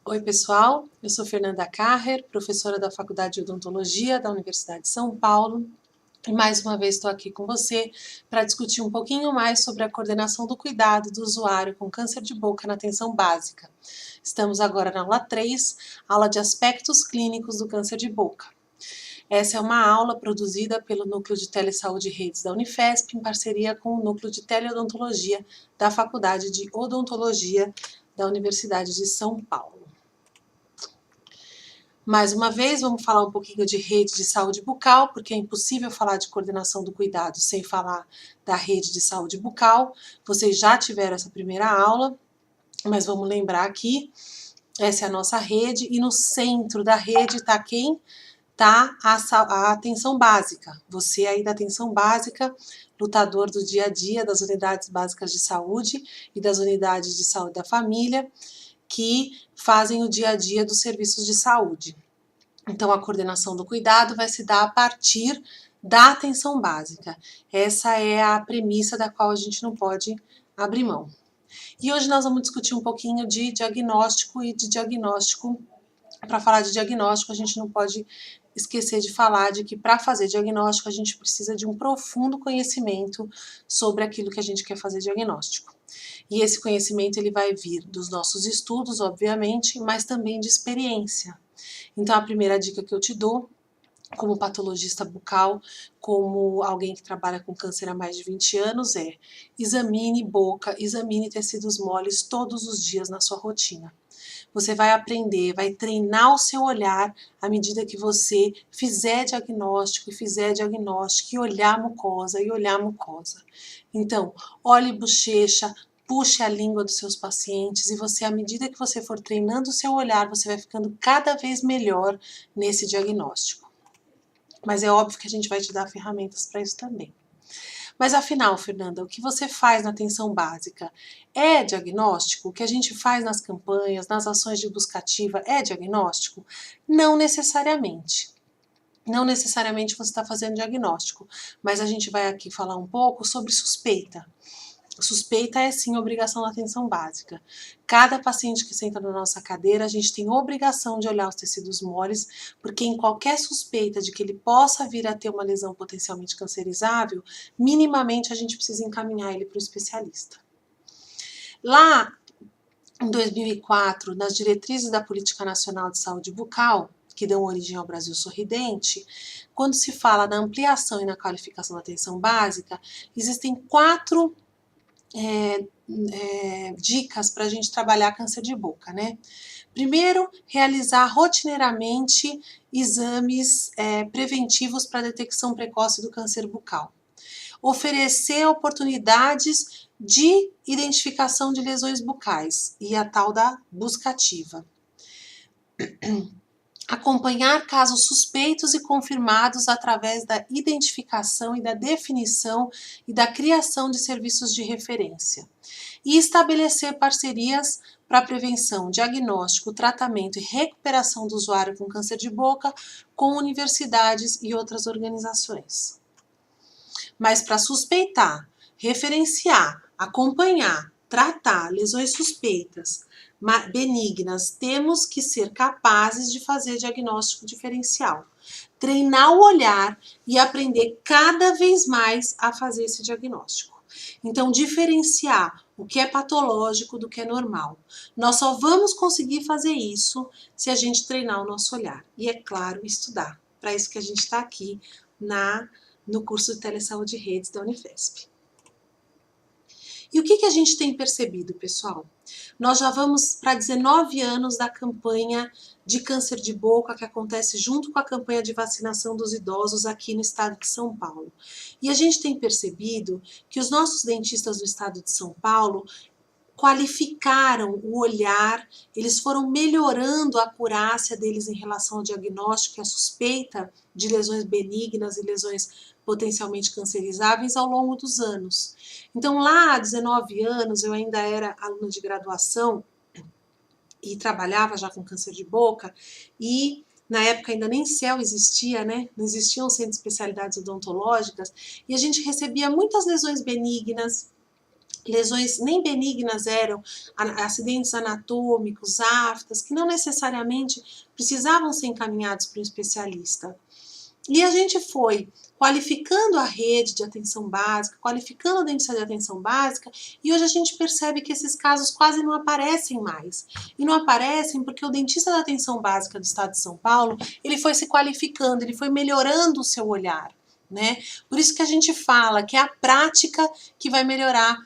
Oi pessoal, eu sou Fernanda Carrer, professora da Faculdade de Odontologia da Universidade de São Paulo e mais uma vez estou aqui com você para discutir um pouquinho mais sobre a coordenação do cuidado do usuário com câncer de boca na atenção básica. Estamos agora na aula 3, aula de aspectos clínicos do câncer de boca. Essa é uma aula produzida pelo Núcleo de Telesaúde e Redes da Unifesp em parceria com o Núcleo de Teleodontologia da Faculdade de Odontologia da Universidade de São Paulo. Mais uma vez, vamos falar um pouquinho de rede de saúde bucal, porque é impossível falar de coordenação do cuidado sem falar da rede de saúde bucal. Vocês já tiveram essa primeira aula, mas vamos lembrar aqui, essa é a nossa rede, e no centro da rede está quem? Está a atenção básica. Você aí da atenção básica, lutador do dia a dia das unidades básicas de saúde e das unidades de saúde da família, que fazem o dia a dia dos serviços de saúde. Então, a coordenação do cuidado vai se dar a partir da atenção básica. Essa é a premissa da qual a gente não pode abrir mão. E hoje nós vamos discutir um pouquinho de diagnóstico e de diagnóstico. Para falar de diagnóstico, a gente não pode esquecer de falar de que para fazer diagnóstico a gente precisa de um profundo conhecimento sobre aquilo que a gente quer fazer diagnóstico. E esse conhecimento ele vai vir dos nossos estudos, obviamente, mas também de experiência. Então, a primeira dica que eu te dou, como patologista bucal, como alguém que trabalha com câncer há mais de 20 anos, é examine boca, examine tecidos moles todos os dias na sua rotina. Você vai aprender, vai treinar o seu olhar à medida que você fizer diagnóstico e olhar mucosa e olhar mucosa. Então, olhe bochecha, puxe a língua dos seus pacientes e você, à medida que você for treinando o seu olhar, você vai ficando cada vez melhor nesse diagnóstico. Mas é óbvio que a gente vai te dar ferramentas para isso também. Mas afinal, Fernanda, o que você faz na atenção básica é diagnóstico? O que a gente faz nas campanhas, nas ações de busca ativa é diagnóstico? Não necessariamente. Não necessariamente você está fazendo diagnóstico, mas a gente vai aqui falar um pouco sobre suspeita. Suspeita é sim obrigação da atenção básica. Cada paciente que senta na nossa cadeira, a gente tem obrigação de olhar os tecidos moles, porque em qualquer suspeita de que ele possa vir a ter uma lesão potencialmente cancerizável, minimamente a gente precisa encaminhar ele para o especialista. Lá em 2004, nas diretrizes da Política Nacional de Saúde Bucal, que dão origem ao Brasil Sorridente, quando se fala na ampliação e na qualificação da atenção básica, existem 4 dicas para a gente trabalhar câncer de boca, né? Primeiro, realizar rotineiramente exames preventivos para detecção precoce do câncer bucal. Oferecer oportunidades de identificação de lesões bucais e a tal da busca ativa. Acompanhar casos suspeitos e confirmados através da identificação e da definição e da criação de serviços de referência. E estabelecer parcerias para prevenção, diagnóstico, tratamento e recuperação do usuário com câncer de boca com universidades e outras organizações. Mas para suspeitar, referenciar, acompanhar, tratar lesões suspeitas, benignas, temos que ser capazes de fazer diagnóstico diferencial. Treinar o olhar e aprender cada vez mais a fazer esse diagnóstico. Então, diferenciar o que é patológico do que é normal. Nós só vamos conseguir fazer isso se a gente treinar o nosso olhar. E, é claro, estudar. Para isso que a gente está aqui no curso de Telesaúde e Redes da Unifesp. E o que a gente tem percebido, pessoal? Nós já vamos para 19 anos da campanha de câncer de boca que acontece junto com a campanha de vacinação dos idosos aqui no estado de São Paulo. E a gente tem percebido que os nossos dentistas do estado de São Paulo qualificaram o olhar, eles foram melhorando a acurácia deles em relação ao diagnóstico e à suspeita de lesões benignas e lesões potencialmente cancerizáveis ao longo dos anos. Então, lá há 19 anos, eu ainda era aluna de graduação e trabalhava já com câncer de boca e na época ainda nem CEL existia, né? Não existiam centros de especialidades odontológicas e a gente recebia muitas lesões benignas, lesões nem benignas eram, acidentes anatômicos, aftas, que não necessariamente precisavam ser encaminhados para um especialista. E a gente foi qualificando a rede de atenção básica, qualificando o dentista de atenção básica, e hoje a gente percebe que esses casos quase não aparecem mais. E não aparecem porque o dentista da atenção básica do estado de São Paulo, ele foi se qualificando, ele foi melhorando o seu olhar, né? Por isso que a gente fala que é a prática que vai melhorar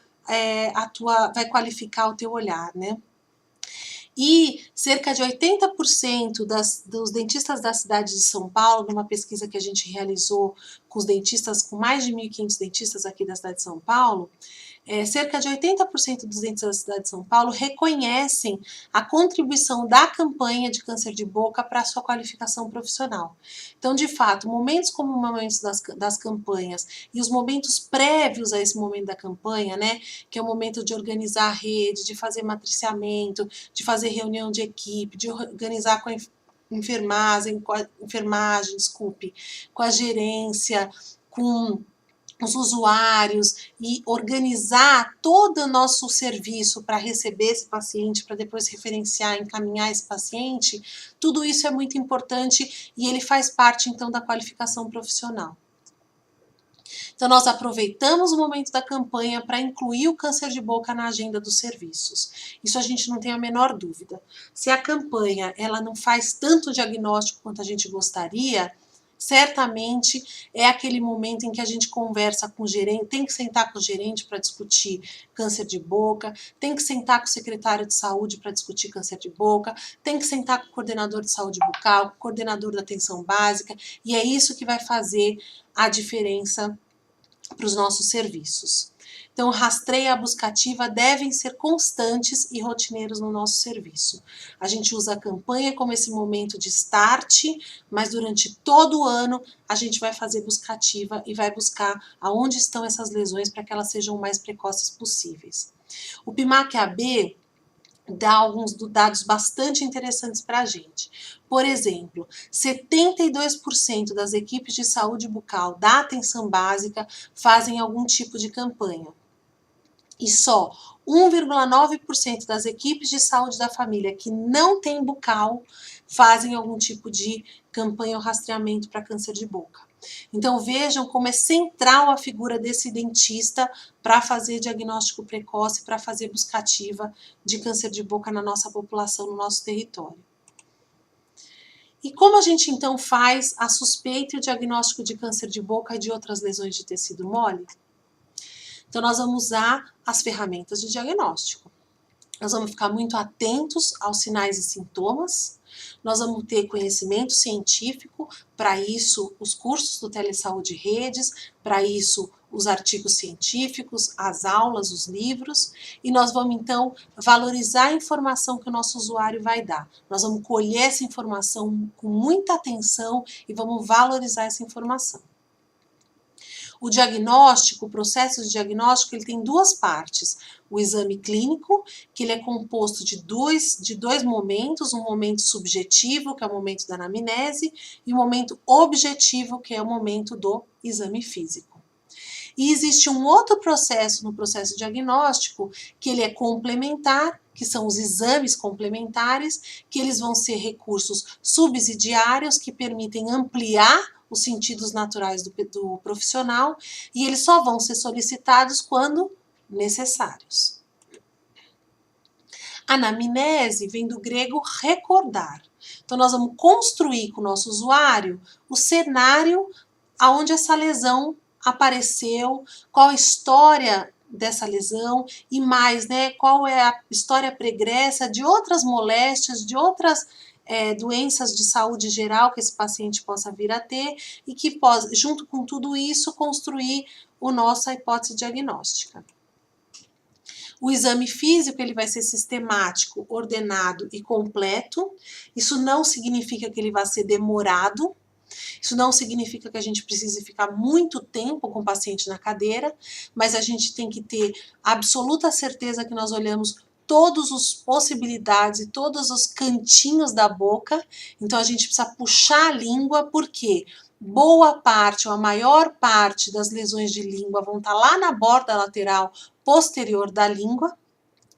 vai qualificar o teu olhar, né? E cerca de 80% dos dentistas da cidade de São Paulo, numa pesquisa que a gente realizou com os dentistas, com mais de 1.500 dentistas aqui da cidade de São Paulo, cerca de 80% dos dentistas da cidade de São Paulo reconhecem a contribuição da campanha de câncer de boca para a sua qualificação profissional. Então, de fato, momentos como os momentos das campanhas e os momentos prévios a esse momento da campanha, né, que é o momento de organizar a rede, de fazer matriciamento, de fazer reunião de equipe, de organizar com a enfermagem, com a gerência, com os usuários e organizar todo o nosso serviço para receber esse paciente, para depois referenciar, encaminhar esse paciente, tudo isso é muito importante e ele faz parte, então, da qualificação profissional. Então, nós aproveitamos o momento da campanha para incluir o câncer de boca na agenda dos serviços. Isso a gente não tem a menor dúvida. Se a campanha ela não faz tanto diagnóstico quanto a gente gostaria, certamente é aquele momento em que a gente conversa com o gerente, tem que sentar com o gerente para discutir câncer de boca, tem que sentar com o secretário de saúde para discutir câncer de boca, tem que sentar com o coordenador de saúde bucal, com o coordenador da atenção básica, e é isso que vai fazer a diferença para os nossos serviços. Então, rastreio e a busca ativa devem ser constantes e rotineiros no nosso serviço. A gente usa a campanha como esse momento de start, mas durante todo o ano a gente vai fazer busca ativa e vai buscar aonde estão essas lesões para que elas sejam o mais precoces possíveis. O PIMAC-AB dá alguns dados bastante interessantes para a gente. Por exemplo, 72% das equipes de saúde bucal da atenção básica fazem algum tipo de campanha. E só 1,9% das equipes de saúde da família que não tem bucal fazem algum tipo de campanha ou rastreamento para câncer de boca. Então vejam como é central a figura desse dentista para fazer diagnóstico precoce, para fazer busca ativa de câncer de boca na nossa população, no nosso território. E como a gente então faz a suspeita e o diagnóstico de câncer de boca e de outras lesões de tecido mole? Então nós vamos usar as ferramentas de diagnóstico. Nós vamos ficar muito atentos aos sinais e sintomas. Nós vamos ter conhecimento científico, para isso os cursos do Telesaúde Redes, para isso os artigos científicos, as aulas, os livros, e nós vamos então valorizar a informação que o nosso usuário vai dar. Nós vamos colher essa informação com muita atenção e vamos valorizar essa informação. O diagnóstico, o processo de diagnóstico, ele tem duas partes. O exame clínico, que ele é composto de dois momentos, um momento subjetivo, que é o momento da anamnese, e um momento objetivo, que é o momento do exame físico. E existe um outro processo no processo diagnóstico, que ele é complementar, que são os exames complementares, que eles vão ser recursos subsidiários que permitem ampliar os sentidos naturais do profissional, e eles só vão ser solicitados quando necessários. Anamnese vem do grego recordar. Então, nós vamos construir com o nosso usuário o cenário aonde essa lesão apareceu, qual a história dessa lesão e mais, né, qual é a história pregressa de outras moléstias, de outras doenças de saúde geral que esse paciente possa vir a ter e que possa, junto com tudo isso, construir a nossa hipótese diagnóstica. O exame físico ele vai ser sistemático, ordenado e completo. Isso não significa que ele vai ser demorado. Isso não significa que a gente precise ficar muito tempo com o paciente na cadeira, mas a gente tem que ter absoluta certeza que nós olhamos todas as possibilidades e todos os cantinhos da boca. Então a gente precisa puxar a língua, por quê? boa parte ou a maior parte das lesões de língua vão estar lá na borda lateral posterior da língua.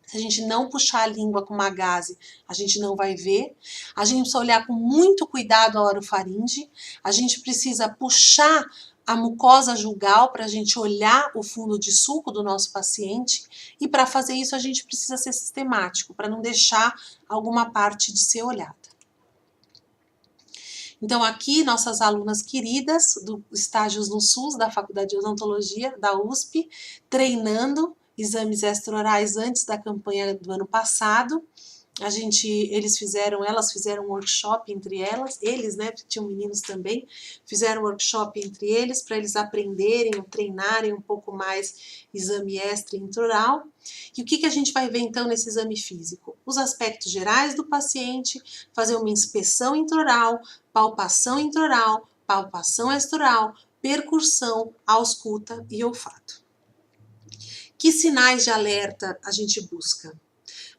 Se a gente não puxar a língua com uma gaze, a gente não vai ver. A gente precisa olhar com muito cuidado a orofaringe. A gente precisa puxar a mucosa jugal para a gente olhar o fundo de sulco do nosso paciente. E para fazer isso, a gente precisa ser sistemático, para não deixar alguma parte de ser olhada. Então, aqui, nossas alunas queridas do Estágios no SUS, da Faculdade de Odontologia, da USP, treinando exames extraorais antes da campanha do ano passado. Elas fizeram um workshop entre elas, eles, né, tinham meninos também, fizeram um workshop entre eles para eles aprenderem, treinarem um pouco mais exame extra e intraoral. E o que a gente vai ver então nesse exame físico? Os aspectos gerais do paciente, fazer uma inspeção intraoral, palpação intraoral, palpação extraoral, percussão, ausculta e olfato. Que sinais de alerta a gente busca?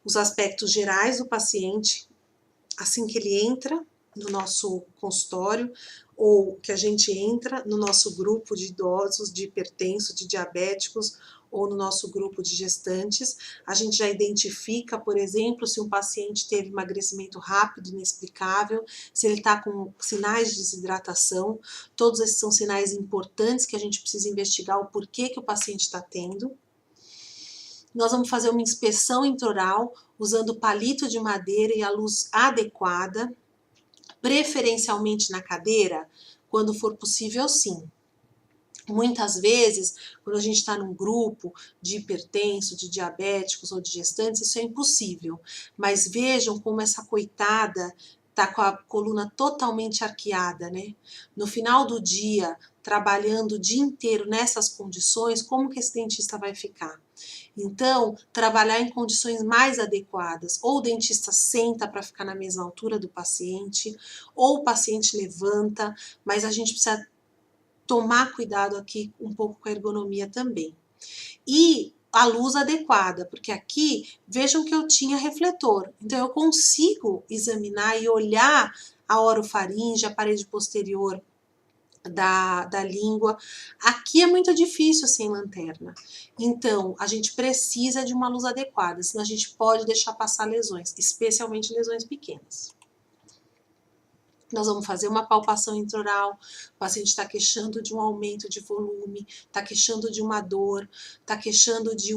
Os aspectos gerais do paciente, assim que ele entra no nosso consultório, ou que a gente entra no nosso grupo de idosos, de hipertensos, de diabéticos, ou no nosso grupo de gestantes, a gente já identifica, por exemplo, se um paciente teve emagrecimento rápido, inexplicável, se ele está com sinais de desidratação. Todos esses são sinais importantes que a gente precisa investigar o porquê que o paciente está tendo. Nós vamos fazer uma inspeção intraoral usando palito de madeira e a luz adequada, preferencialmente na cadeira, quando for possível, sim. Muitas vezes, quando a gente está num grupo de hipertensos, de diabéticos ou de gestantes, isso é impossível. Mas vejam como essa coitada está com a coluna totalmente arqueada, né? No final do dia, trabalhando o dia inteiro nessas condições, como que esse dentista vai ficar? Então, trabalhar em condições mais adequadas. Ou o dentista senta para ficar na mesma altura do paciente, ou o paciente levanta, mas a gente precisa tomar cuidado aqui um pouco com a ergonomia também. E a luz adequada, porque aqui, vejam que eu tinha refletor, então eu consigo examinar e olhar a orofaringe, a parede posterior da língua. Aqui é muito difícil sem lanterna, então a gente precisa de uma luz adequada, senão a gente pode deixar passar lesões, especialmente lesões pequenas. Nós vamos fazer uma palpação intraoral, o paciente está queixando de um aumento de volume, está queixando de uma dor, está queixando de